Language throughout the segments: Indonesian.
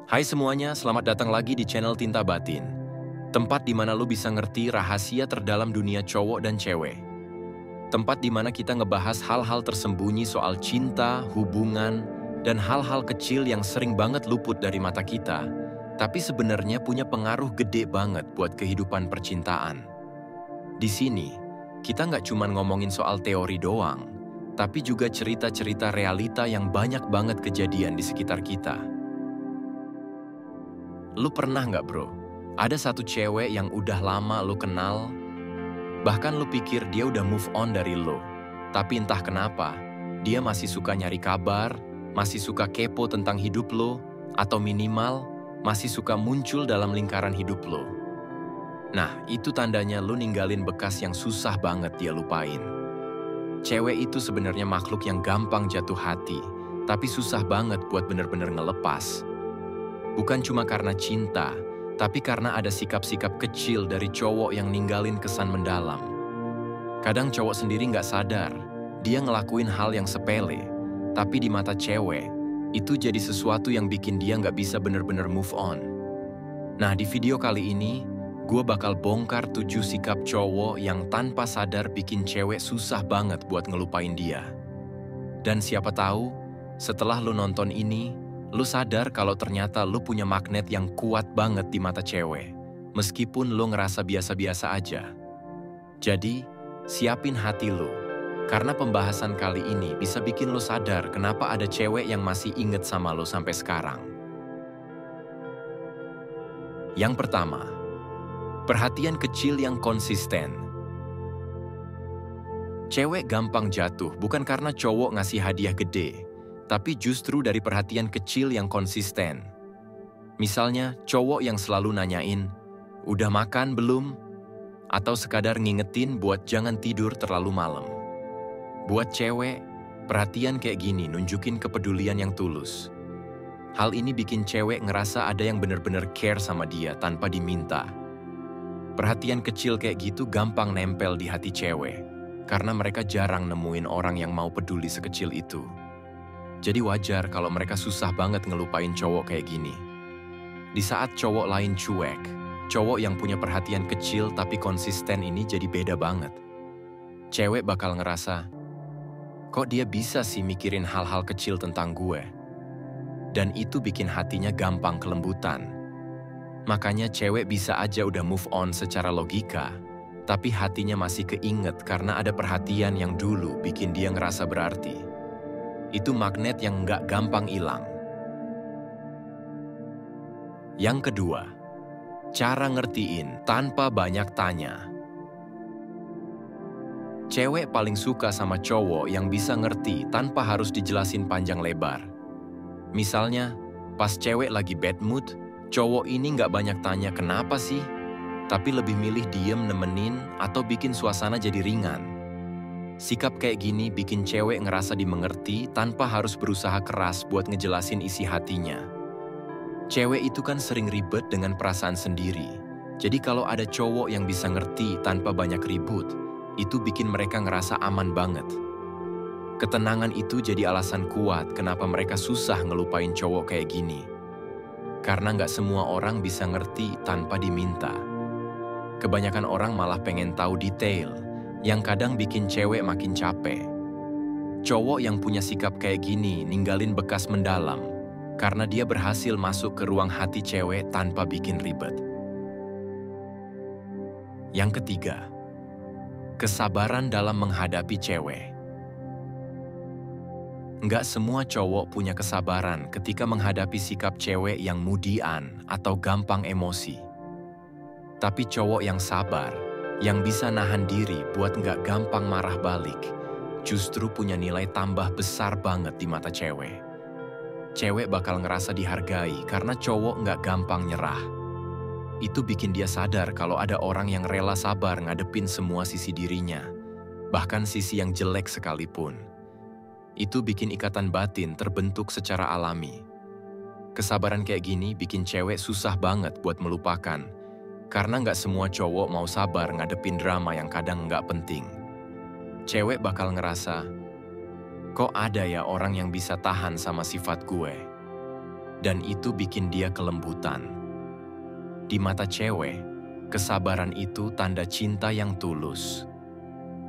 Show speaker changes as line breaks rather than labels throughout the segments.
Hai semuanya, selamat datang lagi di channel Tinta Batin. Tempat di mana lu bisa ngerti rahasia terdalam dunia cowok dan cewek. Tempat di mana kita ngebahas hal-hal tersembunyi soal cinta, hubungan, dan hal-hal kecil yang sering banget luput dari mata kita, tapi sebenarnya punya pengaruh gede banget buat kehidupan percintaan. Di sini, kita nggak cuma ngomongin soal teori doang, tapi juga cerita-cerita realita yang banyak banget kejadian di sekitar kita. Lu pernah nggak bro, ada satu cewek yang udah lama lu kenal, bahkan lu pikir dia udah move on dari lu. Tapi entah kenapa, dia masih suka nyari kabar, masih suka kepo tentang hidup lu, atau minimal, masih suka muncul dalam lingkaran hidup lu. Nah, itu tandanya lu ninggalin bekas yang susah banget dia lupain. Cewek itu sebenarnya makhluk yang gampang jatuh hati, tapi susah banget buat bener-bener ngelepas. Bukan cuma karena cinta, tapi karena ada sikap-sikap kecil dari cowok yang ninggalin kesan mendalam. Kadang cowok sendiri nggak sadar, dia ngelakuin hal yang sepele, tapi di mata cewek, itu jadi sesuatu yang bikin dia nggak bisa bener-bener move on. Nah, di video kali ini, gue bakal bongkar 7 sikap cowok yang tanpa sadar bikin cewek susah banget buat ngelupain dia. Dan siapa tahu, setelah lu nonton ini, lu sadar kalau ternyata lu punya magnet yang kuat banget di mata cewek, meskipun lu ngerasa biasa-biasa aja. Jadi, siapin hati lu, karena pembahasan kali ini bisa bikin lu sadar kenapa ada cewek yang masih inget sama lu sampai sekarang. Yang pertama, perhatian kecil yang konsisten. Cewek gampang jatuh bukan karena cowok ngasih hadiah gede, tapi justru dari perhatian kecil yang konsisten. Misalnya, cowok yang selalu nanyain, "Udah makan belum?" Atau sekadar ngingetin buat jangan tidur terlalu malam. Buat cewek, perhatian kayak gini nunjukin kepedulian yang tulus. Hal ini bikin cewek ngerasa ada yang bener-bener care sama dia tanpa diminta. Perhatian kecil kayak gitu gampang nempel di hati cewek, karena mereka jarang nemuin orang yang mau peduli sekecil itu. Jadi wajar kalau mereka susah banget ngelupain cowok kayak gini. Di saat cowok lain cuek, cowok yang punya perhatian kecil tapi konsisten ini jadi beda banget. Cewek bakal ngerasa, kok dia bisa sih mikirin hal-hal kecil tentang gue? Dan itu bikin hatinya gampang kelembutan. Makanya cewek bisa aja udah move on secara logika, tapi hatinya masih keinget karena ada perhatian yang dulu bikin dia ngerasa berarti. Itu magnet yang nggak gampang hilang. Yang kedua, cara ngertiin tanpa banyak tanya. Cewek paling suka sama cowok yang bisa ngerti tanpa harus dijelasin panjang lebar. Misalnya, pas cewek lagi bad mood, cowok ini nggak banyak tanya kenapa sih, tapi lebih milih diem nemenin atau bikin suasana jadi ringan. Sikap kayak gini bikin cewek ngerasa dimengerti tanpa harus berusaha keras buat ngejelasin isi hatinya. Cewek itu kan sering ribet dengan perasaan sendiri. Jadi kalau ada cowok yang bisa ngerti tanpa banyak ribut, itu bikin mereka ngerasa aman banget. Ketenangan itu jadi alasan kuat kenapa mereka susah ngelupain cowok kayak gini. Karena nggak semua orang bisa ngerti tanpa diminta. Kebanyakan orang malah pengen tahu detail, yang kadang bikin cewek makin capek. Cowok yang punya sikap kayak gini ninggalin bekas mendalam, karena dia berhasil masuk ke ruang hati cewek tanpa bikin ribet. Yang ketiga, kesabaran dalam menghadapi cewek. Nggak semua cowok punya kesabaran ketika menghadapi sikap cewek yang mudian atau gampang emosi. Tapi cowok yang sabar, yang bisa nahan diri buat nggak gampang marah balik, justru punya nilai tambah besar banget di mata cewek. Cewek bakal ngerasa dihargai karena cowok nggak gampang nyerah. Itu bikin dia sadar kalau ada orang yang rela sabar ngadepin semua sisi dirinya, bahkan sisi yang jelek sekalipun. Itu bikin ikatan batin terbentuk secara alami. Kesabaran kayak gini bikin cewek susah banget buat melupakan, karena nggak semua cowok mau sabar ngadepin drama yang kadang nggak penting. Cewek bakal ngerasa, kok ada ya orang yang bisa tahan sama sifat gue? dan itu bikin dia kelembutan. Di mata cewek, kesabaran itu tanda cinta yang tulus.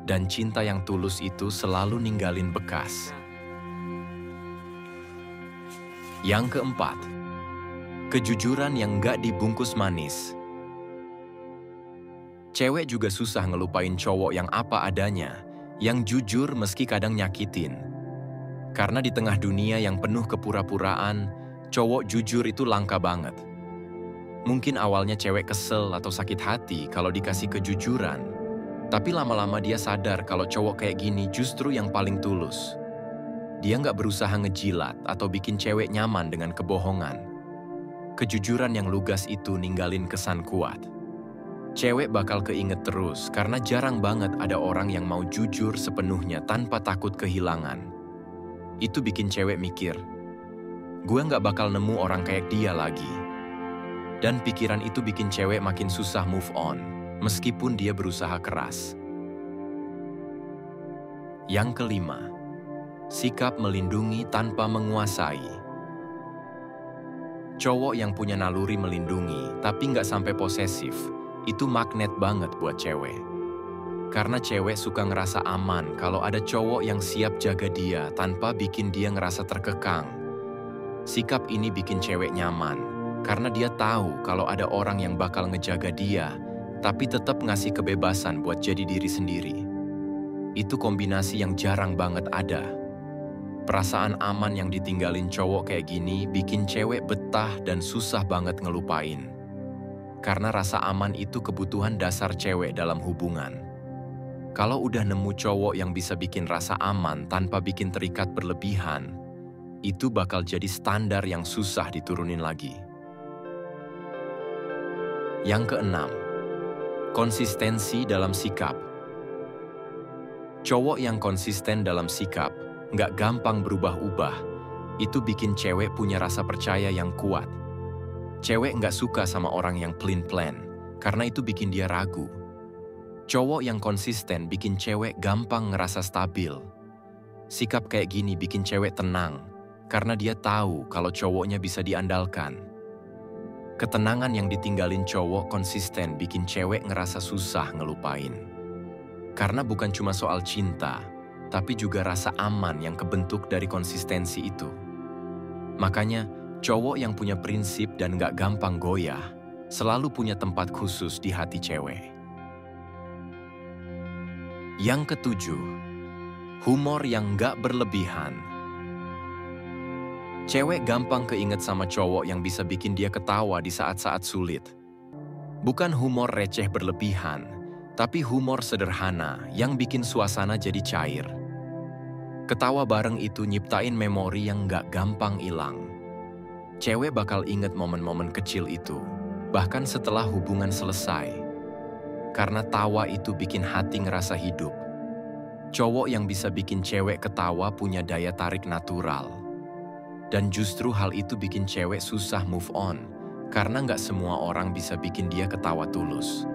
Dan cinta yang tulus itu selalu ninggalin bekas. Yang keempat, kejujuran yang nggak dibungkus manis. Cewek juga susah ngelupain cowok yang apa adanya, yang jujur meski kadang nyakitin. Karena di tengah dunia yang penuh kepura-puraan, cowok jujur itu langka banget. Mungkin awalnya cewek kesel atau sakit hati kalau dikasih kejujuran, tapi lama-lama dia sadar kalau cowok kayak gini justru yang paling tulus. Dia nggak berusaha ngejilat atau bikin cewek nyaman dengan kebohongan. Kejujuran yang lugas itu ninggalin kesan kuat. Cewek bakal keinget terus karena jarang banget ada orang yang mau jujur sepenuhnya tanpa takut kehilangan. Itu bikin cewek mikir, gue nggak bakal nemu orang kayak dia lagi. Dan pikiran itu bikin cewek makin susah move on, meskipun dia berusaha keras. Yang kelima, sikap melindungi tanpa menguasai. Cowok yang punya naluri melindungi tapi nggak sampai posesif, itu magnet banget buat cewek. Karena cewek suka ngerasa aman kalau ada cowok yang siap jaga dia tanpa bikin dia ngerasa terkekang. Sikap ini bikin cewek nyaman, karena dia tahu kalau ada orang yang bakal ngejaga dia, tapi tetap ngasih kebebasan buat jadi diri sendiri. Itu kombinasi yang jarang banget ada. Perasaan aman yang ditinggalin cowok kayak gini bikin cewek betah dan susah banget ngelupain. Karena rasa aman itu kebutuhan dasar cewek dalam hubungan. Kalau udah nemu cowok yang bisa bikin rasa aman tanpa bikin terikat berlebihan, itu bakal jadi standar yang susah diturunin lagi. Yang keenam, konsistensi dalam sikap. Cowok yang konsisten dalam sikap, nggak gampang berubah-ubah, itu bikin cewek punya rasa percaya yang kuat. Cewek nggak suka sama orang yang plain-plan, karena itu bikin dia ragu. Cowok yang konsisten bikin cewek gampang ngerasa stabil. Sikap kayak gini bikin cewek tenang, karena dia tahu kalau cowoknya bisa diandalkan. Ketenangan yang ditinggalin cowok konsisten bikin cewek ngerasa susah ngelupain. Karena bukan cuma soal cinta, tapi juga rasa aman yang kebentuk dari konsistensi itu. Makanya, cowok yang punya prinsip dan gak gampang goyah, selalu punya tempat khusus di hati cewek. Yang ketujuh, humor yang gak berlebihan. Cewek gampang keinget sama cowok yang bisa bikin dia ketawa di saat-saat sulit. Bukan humor receh berlebihan, tapi humor sederhana yang bikin suasana jadi cair. Ketawa bareng itu nyiptain memori yang gak gampang hilang. Cewek bakal inget momen-momen kecil itu, bahkan setelah hubungan selesai. Karena tawa itu bikin hati ngerasa hidup. Cowok yang bisa bikin cewek ketawa punya daya tarik natural. Dan justru hal itu bikin cewek susah move on, karena nggak semua orang bisa bikin dia ketawa tulus.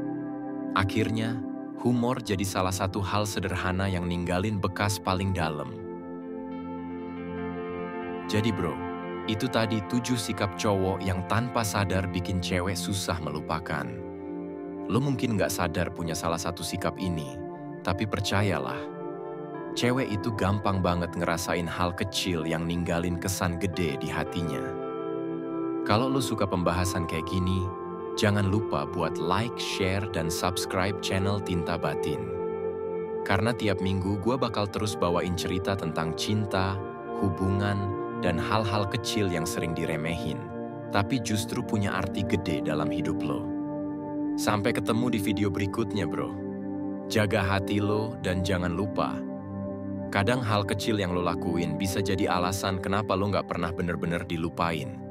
Akhirnya, humor jadi salah satu hal sederhana yang ninggalin bekas paling dalam. Jadi bro, itu tadi 7 sikap cowok yang tanpa sadar bikin cewek susah melupakan. Lo mungkin nggak sadar punya salah satu sikap ini, tapi percayalah, cewek itu gampang banget ngerasain hal kecil yang ninggalin kesan gede di hatinya. Kalau lo suka pembahasan kayak gini, jangan lupa buat like, share, dan subscribe channel Tinta Batin. Karena tiap minggu gue bakal terus bawain cerita tentang cinta, hubungan, dan hal-hal kecil yang sering diremehin, tapi justru punya arti gede dalam hidup lo. Sampai ketemu di video berikutnya bro. Jaga hati lo dan jangan lupa, kadang hal kecil yang lo lakuin bisa jadi alasan kenapa lo nggak pernah bener-bener dilupain.